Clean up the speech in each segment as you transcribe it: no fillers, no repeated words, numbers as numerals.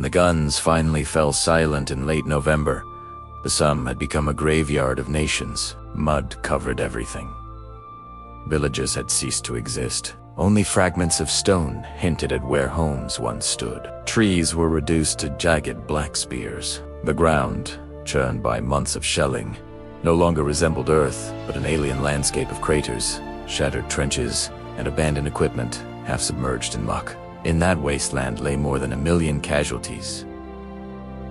When the guns finally fell silent in late November, the Somme had become a graveyard of nations. Mud covered everything. Villages had ceased to exist. Only fragments of stone hinted at where homes once stood. Trees were reduced to jagged black spears. The ground, churned by months of shelling, no longer resembled Earth, but an alien landscape of craters, shattered trenches, and abandoned equipment, half submerged in muck. In that wasteland lay more than 1 million casualties.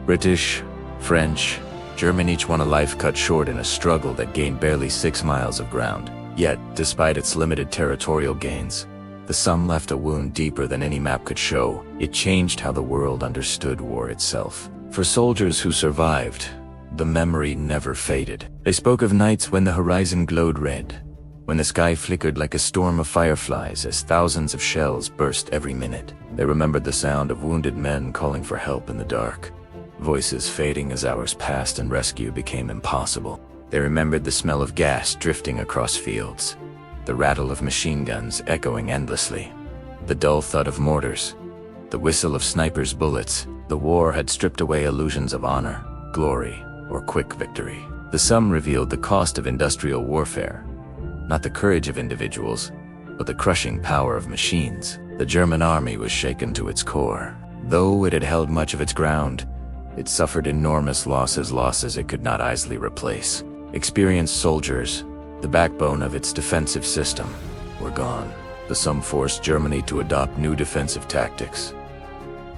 British, French, German, each one a life cut short in a struggle that gained barely 6 miles of ground. Yet, despite its limited territorial gains, the Somme left a wound deeper than any map could show. It changed how the world understood war itself. For soldiers who survived, the memory never faded. They spoke of nights when the horizon glowed red, when the sky flickered like a storm of fireflies as thousands of shells burst every minute. They remembered the sound of wounded men calling for help in the dark, voices fading as hours passed and rescue became impossible. They remembered the smell of gas drifting across fields, the rattle of machine guns echoing endlessly, the dull thud of mortars, the whistle of snipers' bullets. The war had stripped away illusions of honor, glory, or quick victory. The Somme revealed the cost of industrial warfare, not the courage of individuals, but the crushing power of machines. The German army was shaken to its core. Though it had held much of its ground, it suffered enormous losses it could not easily replace. Experienced soldiers, the backbone of its defensive system, were gone. The Somme forced Germany to adopt new defensive tactics.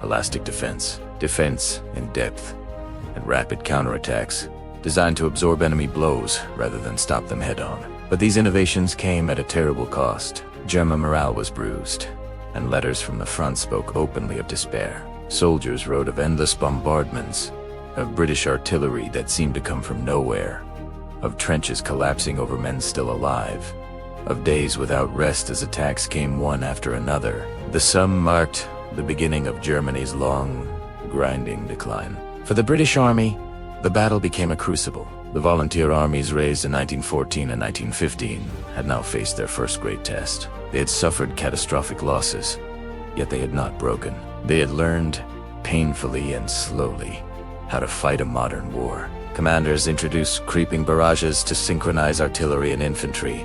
Elastic defense, defense in depth, and rapid counterattacks, designed to absorb enemy blows rather than stop them head-on. But these innovations came at a terrible cost. German morale was bruised, and letters from the front spoke openly of despair. Soldiers wrote of endless bombardments, of British artillery that seemed to come from nowhere, of trenches collapsing over men still alive, of days without rest as attacks came one after another. The Somme marked the beginning of Germany's long, grinding decline. For the British Army, the battle became a crucible. The volunteer armies raised in 1914 and 1915 had now faced their first great test. They had suffered catastrophic losses, yet they had not broken. They had learned, painfully and slowly, how to fight a modern war. Commanders introduced creeping barrages to synchronize artillery and infantry,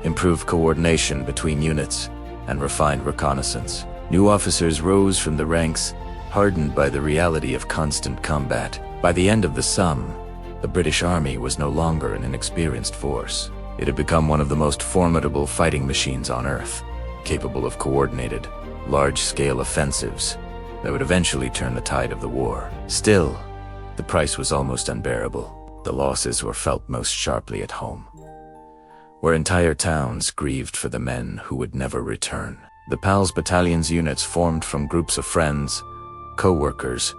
improved coordination between units, and refined reconnaissance. New officers rose from the ranks, hardened by the reality of constant combat. By the end of the Somme, the British Army was no longer an inexperienced force. It had become one of the most formidable fighting machines on Earth, capable of coordinated, large-scale offensives that would eventually turn the tide of the war. Still, the price was almost unbearable. The losses were felt most sharply at home, where entire towns grieved for the men who would never return. The PALS battalion's units formed from groups of friends, co-workers,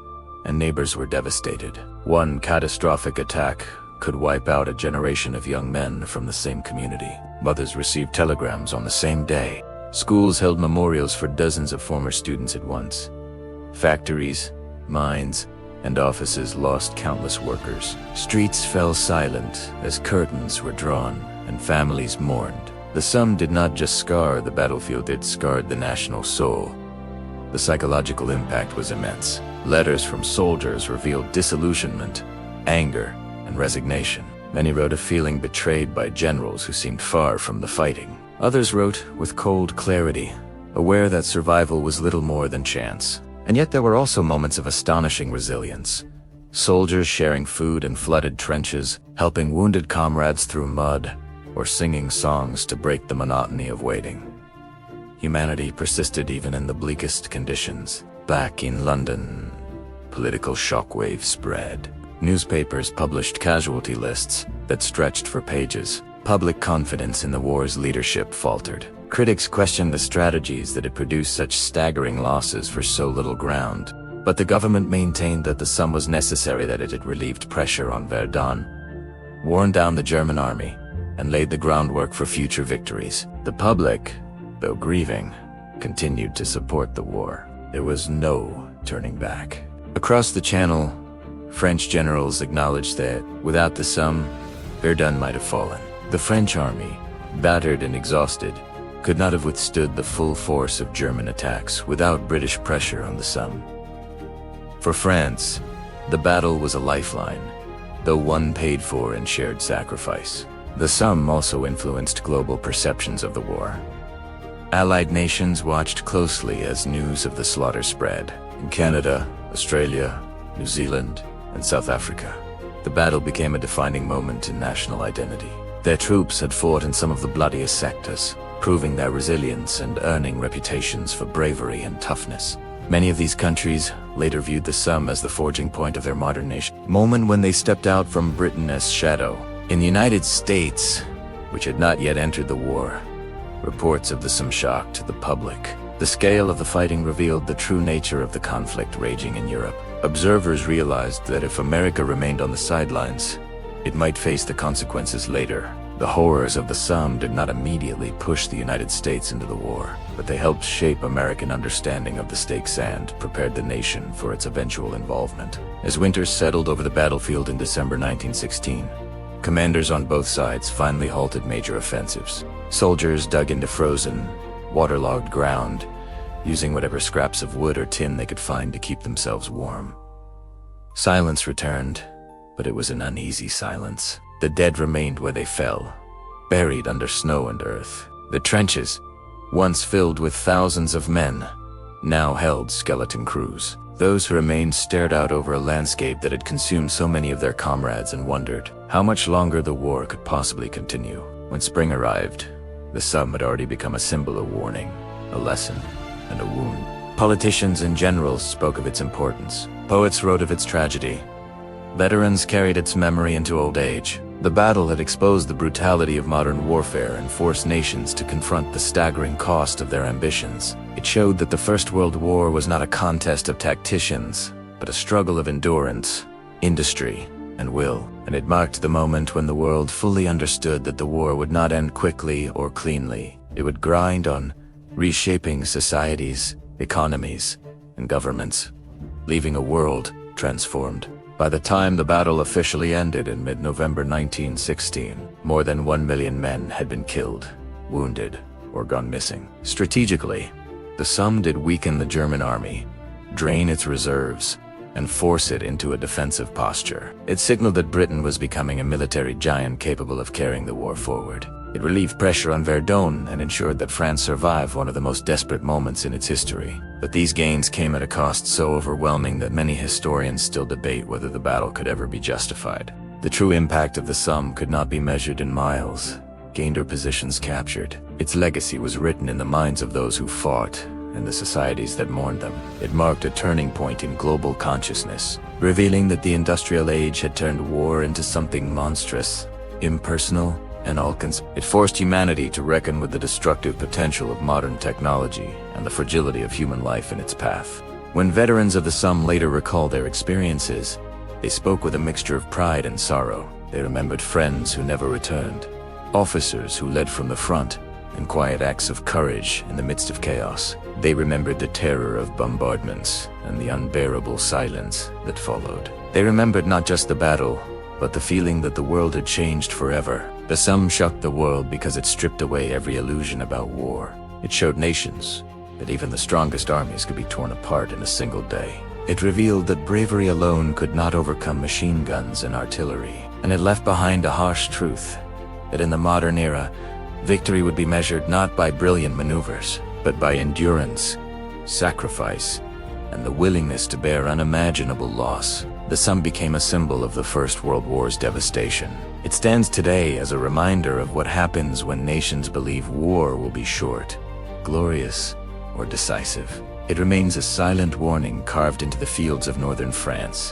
and neighbors were devastated. One catastrophic attack could wipe out a generation of young men from the same community. Mothers received telegrams on the same day. Schools held memorials for dozens of former students at once. Factories, mines, and offices lost countless workers. Streets fell silent as curtains were drawn and families mourned. The Somme did not just scar the battlefield, it scarred the national soul. The psychological impact was immense. Letters from soldiers revealed disillusionment, anger, and resignation. Many wrote of feeling betrayed by generals who seemed far from the fighting. Others wrote with cold clarity, aware that survival was little more than chance. And yet there were also moments of astonishing resilience. Soldiers sharing food in flooded trenches, helping wounded comrades through mud, or singing songs to break the monotony of waiting. Humanity persisted even in the bleakest conditions. Back in London, political shockwaves spread. Newspapers published casualty lists that stretched for pages. Public confidence in the war's leadership faltered. Critics questioned the strategies that had produced such staggering losses for so little ground. But the government maintained that the Somme was necessary, that it had relieved pressure on Verdun, worn down the German army, and laid the groundwork for future victories. The public, though grieving, continued to support the war. There was no turning back. Across the Channel, French generals acknowledged that, without the Somme, Verdun might have fallen. The French army, battered and exhausted, could not have withstood the full force of German attacks without British pressure on the Somme. For France, the battle was a lifeline, though one paid for in shared sacrifice. The Somme also influenced global perceptions of the war. Allied nations watched closely as news of the slaughter spread. In Canada, Australia, New Zealand, and South Africa, the battle became a defining moment in national identity. Their troops had fought in some of the bloodiest sectors, proving their resilience and earning reputations for bravery and toughness. Many of these countries later viewed the Somme as the forging point of their modern nation, moment when they stepped out from Britain as shadow. In the United States, which had not yet entered the war, reports of the Somme shocked the public. The scale of the fighting revealed the true nature of the conflict raging in Europe. Observers realized that if America remained on the sidelines, it might face the consequences later. The horrors of the Somme did not immediately push the United States into the war, but they helped shape American understanding of the stakes and prepared the nation for its eventual involvement. As winter settled over the battlefield in December 1916, commanders on both sides finally halted major offensives. Soldiers dug into frozen, waterlogged ground, using whatever scraps of wood or tin they could find to keep themselves warm. Silence returned, but it was an uneasy silence. The dead remained where they fell, buried under snow and earth. The trenches, once filled with thousands of men, now held skeleton crews. Those who remained stared out over a landscape that had consumed so many of their comrades and wondered how much longer the war could possibly continue. When spring arrived, the Somme had already become a symbol of warning, a lesson, and a wound. Politicians and generals spoke of its importance. Poets wrote of its tragedy. Veterans carried its memory into old age. The battle had exposed the brutality of modern warfare and forced nations to confront the staggering cost of their ambitions. It showed that the First World War was not a contest of tacticians, but a struggle of endurance, industry, and will. And it marked the moment when the world fully understood that the war would not end quickly or cleanly. It would grind on reshaping societies, economies, and governments, leaving a world transformed. By the time the battle officially ended in mid-November 1916, more than 1 million men had been killed, wounded, or gone missing. Strategically, the Somme did weaken the German army, drain its reserves, and force it into a defensive posture. It signaled that Britain was becoming a military giant capable of carrying the war forward. It relieved pressure on Verdun and ensured that France survived one of the most desperate moments in its history. But these gains came at a cost so overwhelming that many historians still debate whether the battle could ever be justified. The true impact of the Somme could not be measured in miles, gained or positions captured. Its legacy was written in the minds of those who fought and the societies that mourned them. It marked a turning point in global consciousness, revealing that the industrial age had turned war into something monstrous, impersonal, and it forced humanity to reckon with the destructive potential of modern technology and the fragility of human life in its path. When veterans of the Somme later recalled their experiences, they spoke with a mixture of pride and sorrow. They remembered friends who never returned, officers who led from the front, and quiet acts of courage in the midst of chaos. They remembered the terror of bombardments and the unbearable silence that followed. They remembered not just the battle, but the feeling that the world had changed forever. The Somme shocked the world because it stripped away every illusion about war. It showed nations that even the strongest armies could be torn apart in a single day. It revealed that bravery alone could not overcome machine guns and artillery. And it left behind a harsh truth, that in the modern era, victory would be measured not by brilliant maneuvers, but by endurance, sacrifice, and the willingness to bear unimaginable loss. The Somme became a symbol of the First World War's devastation. It stands today as a reminder of what happens when nations believe war will be short, glorious, or decisive. It remains a silent warning carved into the fields of northern France,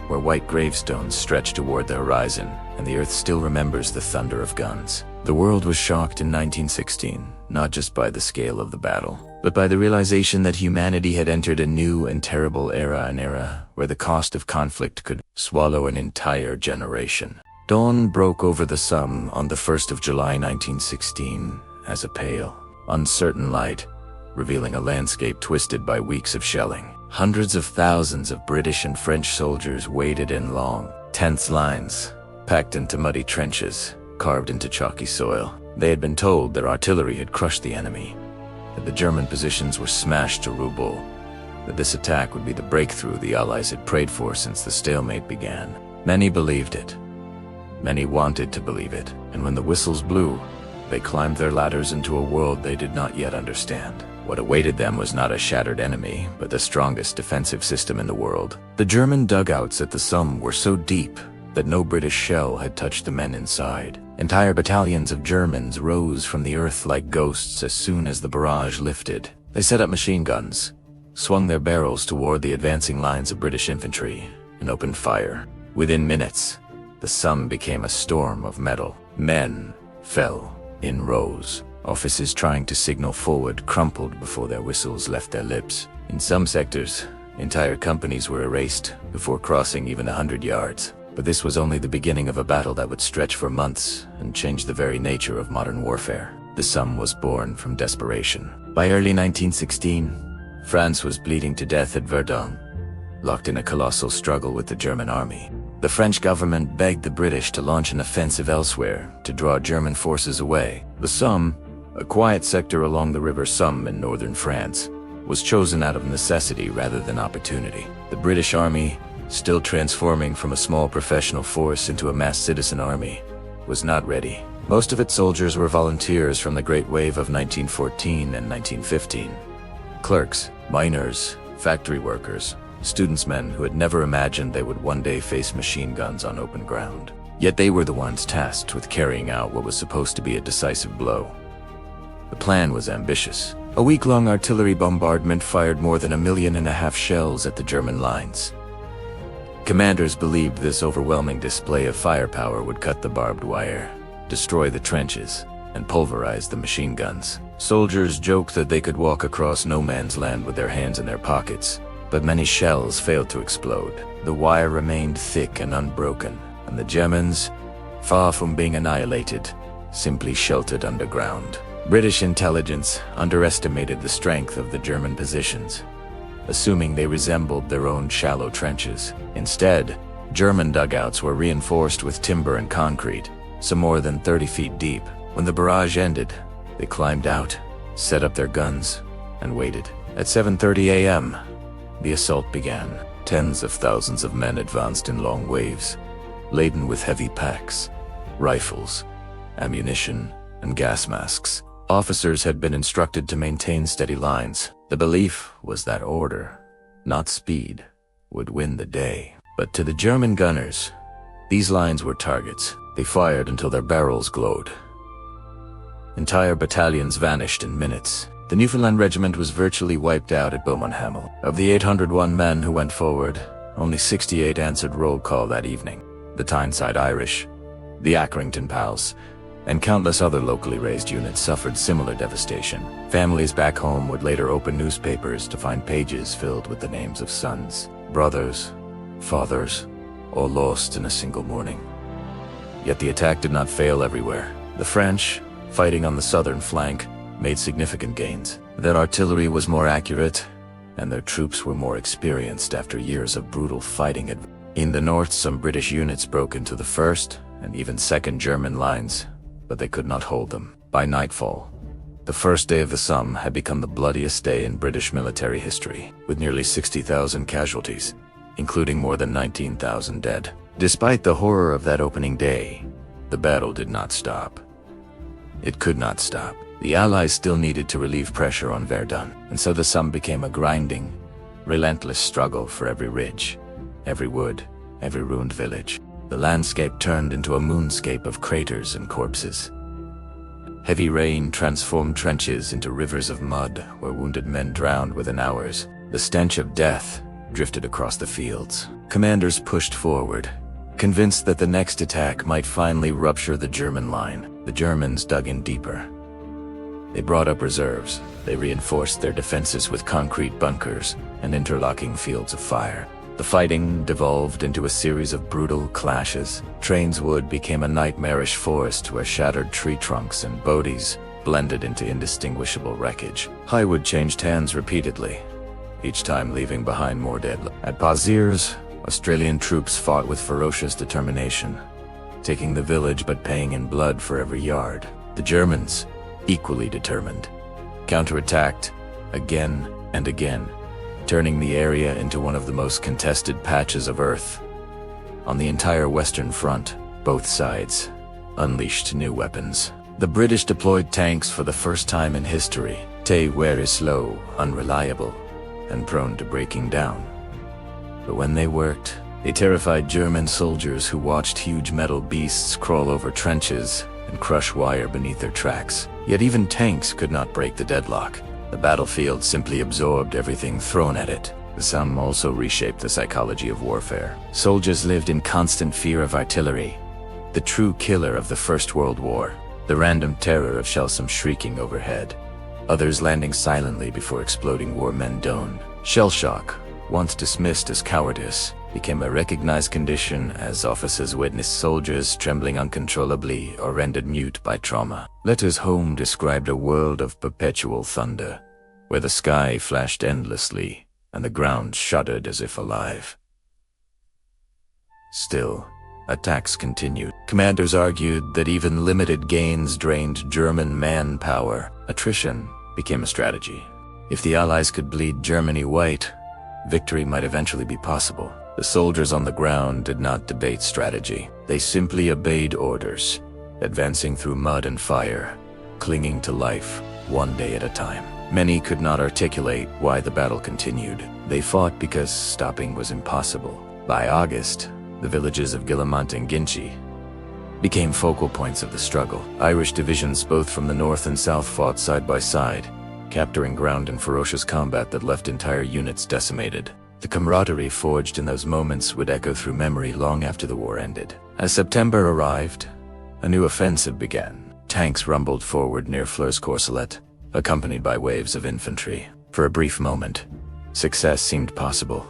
where white gravestones stretch toward the horizon, and the earth still remembers the thunder of guns. The world was shocked in 1916, not just by the scale of the battle, but by the realization that humanity had entered a new and terrible era, an era where the cost of conflict could swallow an entire generation. Dawn broke over the Somme on the 1st of July 1916 as a pale, uncertain light, revealing a landscape twisted by weeks of shelling. Hundreds of thousands of British and French soldiers waited in long, tense lines, packed into muddy trenches, carved into chalky soil. They had been told their artillery had crushed the enemy, that the German positions were smashed to rubble, that this attack would be the breakthrough the Allies had prayed for since the stalemate began. Many believed it. Many wanted to believe it, and when the whistles blew, they climbed their ladders into a world they did not yet understand. What awaited them was not a shattered enemy, but the strongest defensive system in the world. The German dugouts at the Somme were so deep that no British shell had touched the men inside. Entire battalions of Germans rose from the earth like ghosts as soon as the barrage lifted. They set up machine guns, swung their barrels toward the advancing lines of British infantry, and opened fire. Within minutes, the Somme became a storm of metal. Men fell in rows. Officers trying to signal forward crumpled before their whistles left their lips. In some sectors, entire companies were erased before crossing even 100 yards. But this was only the beginning of a battle that would stretch for months and change the very nature of modern warfare. The Somme was born from desperation. By early 1916, France was bleeding to death at Verdun, locked in a colossal struggle with the German army. The French government begged the British to launch an offensive elsewhere to draw German forces away. The Somme, a quiet sector along the river Somme in northern France, was chosen out of necessity rather than opportunity. The British army, still transforming from a small professional force into a mass citizen army, was not ready. Most of its soldiers were volunteers from the Great Wave of 1914 and 1915. Clerks, miners, factory workers, studentsmen who had never imagined they would one day face machine guns on open ground. Yet they were the ones tasked with carrying out what was supposed to be a decisive blow. The plan was ambitious. A week-long artillery bombardment fired more than 1.5 million shells at the German lines. Commanders believed this overwhelming display of firepower would cut the barbed wire, destroy the trenches, and pulverize the machine guns. Soldiers joked that they could walk across no man's land with their hands in their pockets, but many shells failed to explode. The wire remained thick and unbroken, and the Germans, far from being annihilated, simply sheltered underground. British intelligence underestimated the strength of the German positions, assuming they resembled their own shallow trenches. Instead, German dugouts were reinforced with timber and concrete, some more than 30 feet deep. When the barrage ended, they climbed out, set up their guns, and waited. At 7:30 a.m., the assault began. Tens of thousands of men advanced in long waves, laden with heavy packs, rifles, ammunition, and gas masks. Officers had been instructed to maintain steady lines. The belief was that order, not speed, would win the day. But to the German gunners, these lines were targets. They fired until their barrels glowed. Entire battalions vanished in minutes. The Newfoundland Regiment was virtually wiped out at Beaumont-Hamel. Of the 801 men who went forward, only 68 answered roll call that evening. The Tyneside Irish, the Accrington Pals, and countless other locally raised units suffered similar devastation. Families back home would later open newspapers to find pages filled with the names of sons, brothers, fathers, all lost in a single morning. Yet the attack did not fail everywhere. The French, fighting on the southern flank, made significant gains. Their artillery was more accurate, and their troops were more experienced after years of brutal fighting. In the north, some British units broke into the 1st and even 2nd German lines, but they could not hold them. By nightfall, the first day of the Somme had become the bloodiest day in British military history, with nearly 60,000 casualties, including more than 19,000 dead. Despite the horror of that opening day, the battle did not stop. It could not stop. The Allies still needed to relieve pressure on Verdun, and so the Somme became a grinding, relentless struggle for every ridge, every wood, every ruined village. The landscape turned into a moonscape of craters and corpses. Heavy rain transformed trenches into rivers of mud where wounded men drowned within hours. The stench of death drifted across the fields. Commanders pushed forward, convinced that the next attack might finally rupture the German line. The Germans dug in deeper. They brought up reserves. They reinforced their defenses with concrete bunkers and interlocking fields of fire. The fighting devolved into a series of brutal clashes. Trainswood became a nightmarish forest where shattered tree trunks and bodies blended into indistinguishable wreckage. Highwood changed hands repeatedly, each time leaving behind more dead. At Pozières, Australian troops fought with ferocious determination, taking the village but paying in blood for every yard. The Germans, equally determined, counterattacked again and again, turning the area into one of the most contested patches of Earth. On the entire Western Front, both sides unleashed new weapons. The British deployed tanks for the first time in history. They were slow, unreliable, and prone to breaking down. But when they worked, they terrified German soldiers who watched huge metal beasts crawl over trenches and crush wire beneath their tracks. Yet even tanks could not break the deadlock. The battlefield simply absorbed everything thrown at it. The Somme also reshaped the psychology of warfare. Soldiers lived in constant fear of artillery, the true killer of the First World War, the random terror of shells shrieking overhead, others landing silently before exploding war men done. Shell shock, once dismissed as cowardice, became a recognized condition as officers witnessed soldiers trembling uncontrollably or rendered mute by trauma. Letters home described a world of perpetual thunder, where the sky flashed endlessly and the ground shuddered as if alive. Still, attacks continued. Commanders argued that even limited gains drained German manpower. Attrition became a strategy. If the Allies could bleed Germany white, victory might eventually be possible. The soldiers on the ground did not debate strategy. They simply obeyed orders, advancing through mud and fire, clinging to life one day at a time. Many could not articulate why the battle continued. They fought because stopping was impossible. By August, the villages of Guillemont and Ginchy became focal points of the struggle. Irish divisions both from the north and south fought side by side, capturing ground in ferocious combat that left entire units decimated. The camaraderie forged in those moments would echo through memory long after the war ended. As September arrived, a new offensive began. Tanks rumbled forward near Flers-Courcelette, accompanied by waves of infantry. For a brief moment, success seemed possible.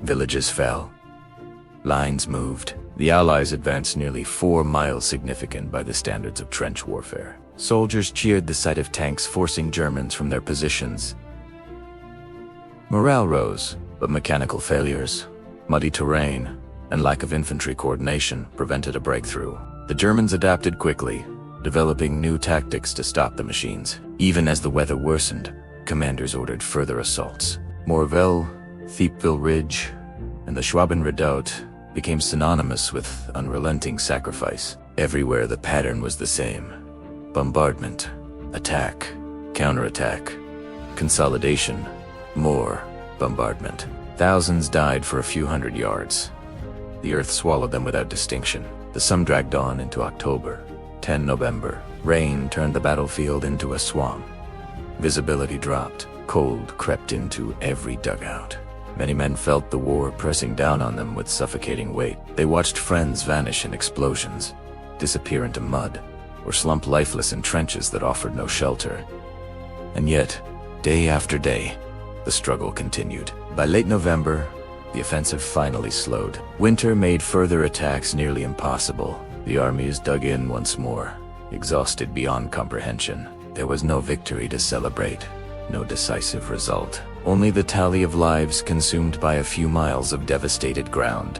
Villages fell. Lines moved. The Allies advanced nearly 4 miles, significant by the standards of trench warfare. Soldiers cheered the sight of tanks forcing Germans from their positions. Morale rose, but mechanical failures, muddy terrain, and lack of infantry coordination prevented a breakthrough. The Germans adapted quickly, developing new tactics to stop the machines. Even as the weather worsened, commanders ordered further assaults. Morville, Thiepval Ridge, and the Schwaben Redoubt became synonymous with unrelenting sacrifice. Everywhere the pattern was the same: bombardment, attack, counterattack, consolidation, more bombardment. Thousands died for a few hundred yards. The earth swallowed them without distinction. The Somme dragged on into October. 10 November, rain turned the battlefield into a swamp. Visibility dropped. Cold crept into every dugout. Many men felt the war pressing down on them with suffocating weight. They watched friends vanish in explosions, disappear into mud, or slump lifeless in trenches that offered no shelter. And yet, day after day, the struggle continued. By late November, the offensive finally slowed. Winter made further attacks nearly impossible. The armies dug in once more, exhausted beyond comprehension. There was no victory to celebrate, no decisive result. Only the tally of lives consumed by a few miles of devastated ground.